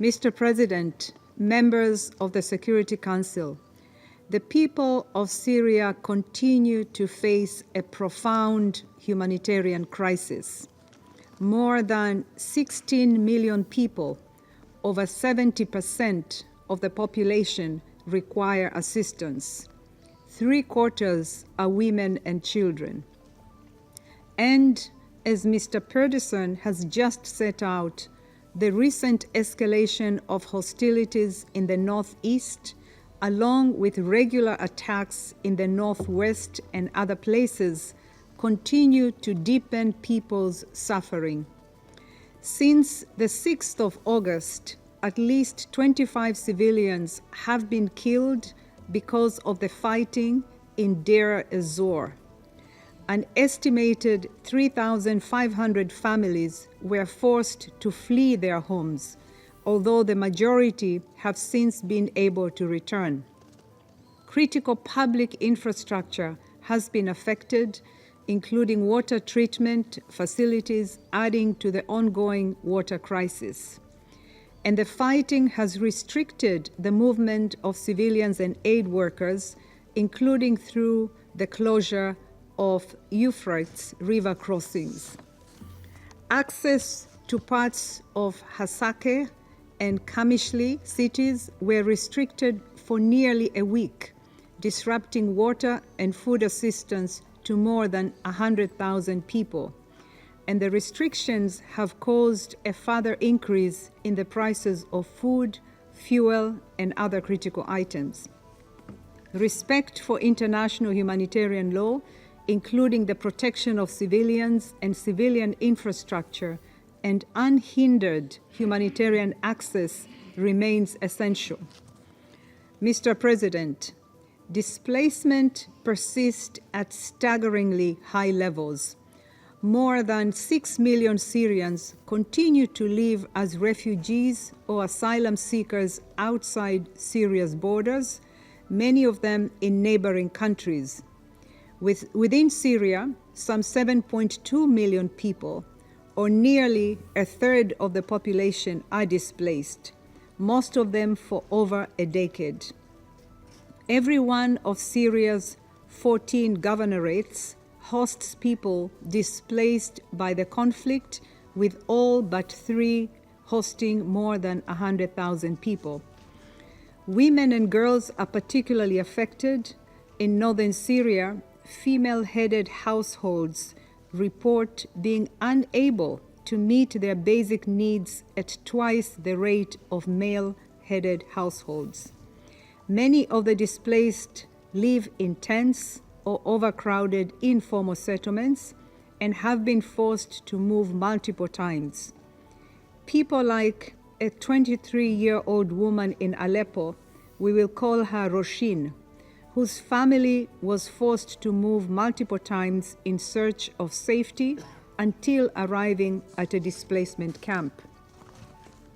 Mr. President, members of the Security Council, the people of Syria continue to face a profound humanitarian crisis. More than 16 million people, over 70% of the population, require assistance. 3/4 are women and children. And as Mr. Pedersen has just set out, the recent escalation of hostilities in the northeast, along with regular attacks in the northwest and other places, continue to deepen people's suffering. Since the 6th of August, at least 25 civilians have been killed because of the fighting in Deir ez-Zor. An estimated 3,500 families were forced to flee their homes, although the majority have since been able to return. Critical public infrastructure has been affected, including water treatment facilities, adding to the ongoing water crisis. And the fighting has restricted the movement of civilians and aid workers, including through the closure of Euphrates River crossings. Access to parts of Hasakeh and Kamishli cities were restricted for nearly a week, disrupting water and food assistance to more than 100,000 people. And the restrictions have caused a further increase in the prices of food, fuel, and other critical items. Respect for international humanitarian law, including the protection of civilians and civilian infrastructure, and unhindered humanitarian access remains essential. Mr. President, displacement persists at staggeringly high levels. More than 6 million Syrians continue to live as refugees or asylum seekers outside Syria's borders, many of them in neighboring countries. Within Syria, some 7.2 million people, or nearly a third of the population, are displaced, most of them for over a decade. Every one of Syria's 14 governorates hosts people displaced by the conflict, with all but 3 hosting more than 100,000 people. Women and girls are particularly affected. In northern Syria, female-headed households report being unable to meet their basic needs at twice the rate of male-headed households. Many of the displaced live in tents or overcrowded informal settlements and have been forced to move multiple times. People like a 23-year-old woman in Aleppo, we will call her Roshin, whose family was forced to move multiple times in search of safety until arriving at a displacement camp.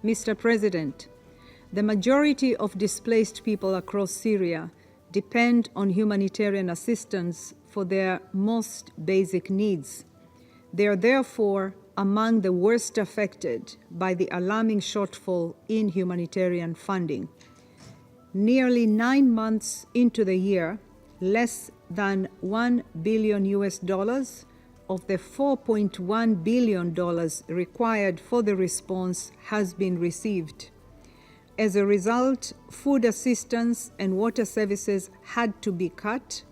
Mr. President, the majority of displaced people across Syria depend on humanitarian assistance for their most basic needs. They are therefore among the worst affected by the alarming shortfall in humanitarian funding. Nearly 9 months into the year, less than $1 billion of the $4.1 billion required for the response has been received. As a result, food assistance and water services had to be cut.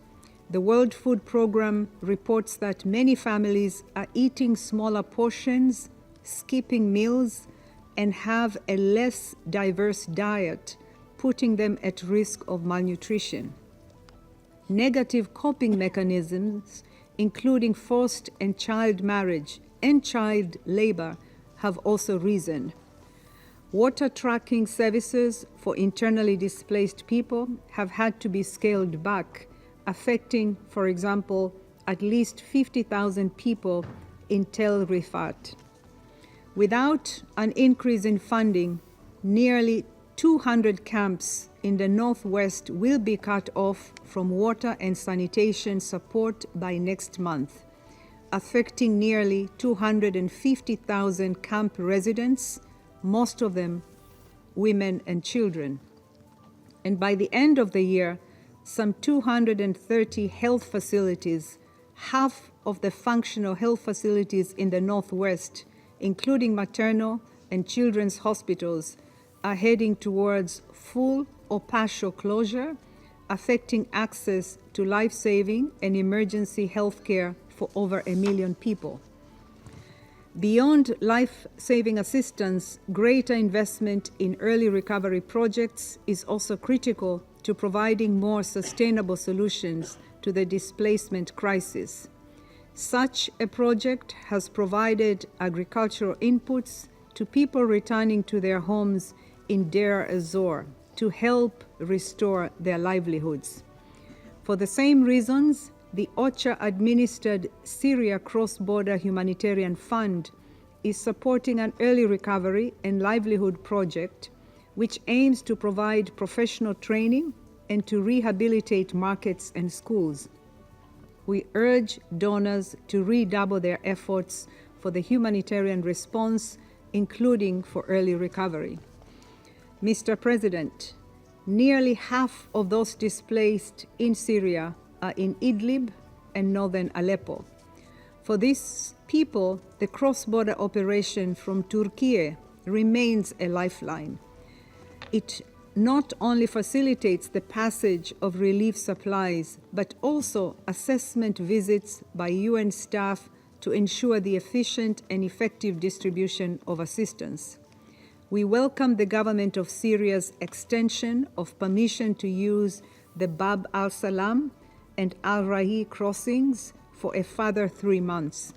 The World Food Programme reports that many families are eating smaller portions, skipping meals, and have a less diverse diet, putting them at risk of malnutrition. Negative coping mechanisms, including forced and child marriage and child labor, have also risen. Water tracking services for internally displaced people have had to be scaled back, affecting, for example, at least 50,000 people in Tel Rifat. Without an increase in funding, nearly 200 camps in the northwest will be cut off from water and sanitation support by next month, affecting nearly 250,000 camp residents, most of them women, and children. And by the end of the year, some 230 health facilities, half of the functional health facilities in the Northwest, including maternal and children's hospitals, are heading towards full or partial closure, affecting access to life-saving and emergency health care for over 1 million people. Beyond life-saving assistance, greater investment in early recovery projects is also critical to providing more sustainable solutions to the displacement crisis. Such a project has provided agricultural inputs to people returning to their homes in Deir ez-Zor to help restore their livelihoods. For the same reasons, the OCHA-administered Syria Cross-Border Humanitarian Fund is supporting an early recovery and livelihood project which aims to provide professional training and to rehabilitate markets and schools. We urge donors to redouble their efforts for the humanitarian response, including for early recovery. Mr. President, nearly half of those displaced in Syria are in Idlib and northern Aleppo. For these people, the cross-border operation from Turkey remains a lifeline. It not only facilitates the passage of relief supplies, but also assessment visits by UN staff to ensure the efficient and effective distribution of assistance. We welcome the government of Syria's extension of permission to use the Bab al-Salam and al-Rahi crossings for a further 3 months.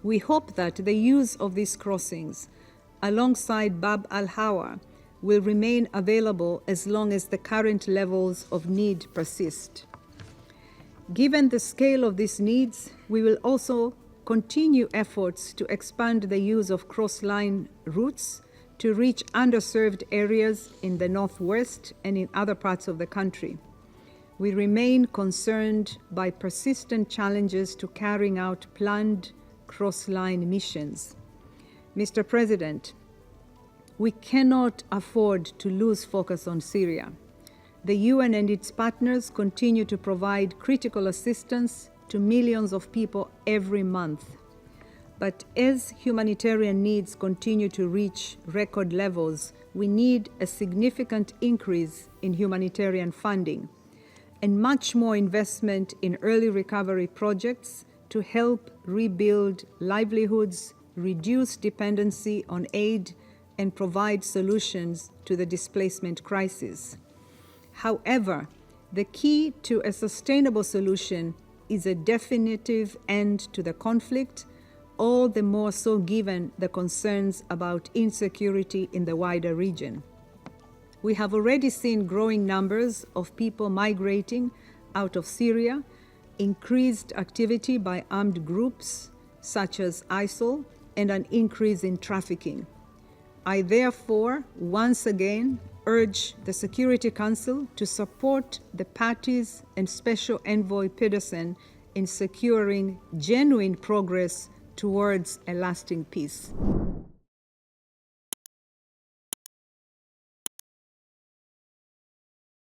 We hope that the use of these crossings, alongside Bab al-Hawa, will remain available as long as the current levels of need persist. Given the scale of these needs, we will also continue efforts to expand the use of cross-line routes to reach underserved areas in the Northwest and in other parts of the country. We remain concerned by persistent challenges to carrying out planned cross-line missions. Mr. President, we cannot afford to lose focus on Syria. The UN and its partners continue to provide critical assistance to millions of people every month. But as humanitarian needs continue to reach record levels, we need a significant increase in humanitarian funding and much more investment in early recovery projects to help rebuild livelihoods, reduce dependency on aid, and provide solutions to the displacement crisis. However, the key to a sustainable solution is a definitive end to the conflict, all the more so given the concerns about insecurity in the wider region. We have already seen growing numbers of people migrating out of Syria, increased activity by armed groups such as ISIL, and an increase in trafficking. I therefore once again urge the Security Council to support the parties and Special Envoy Pedersen in securing genuine progress towards a lasting peace.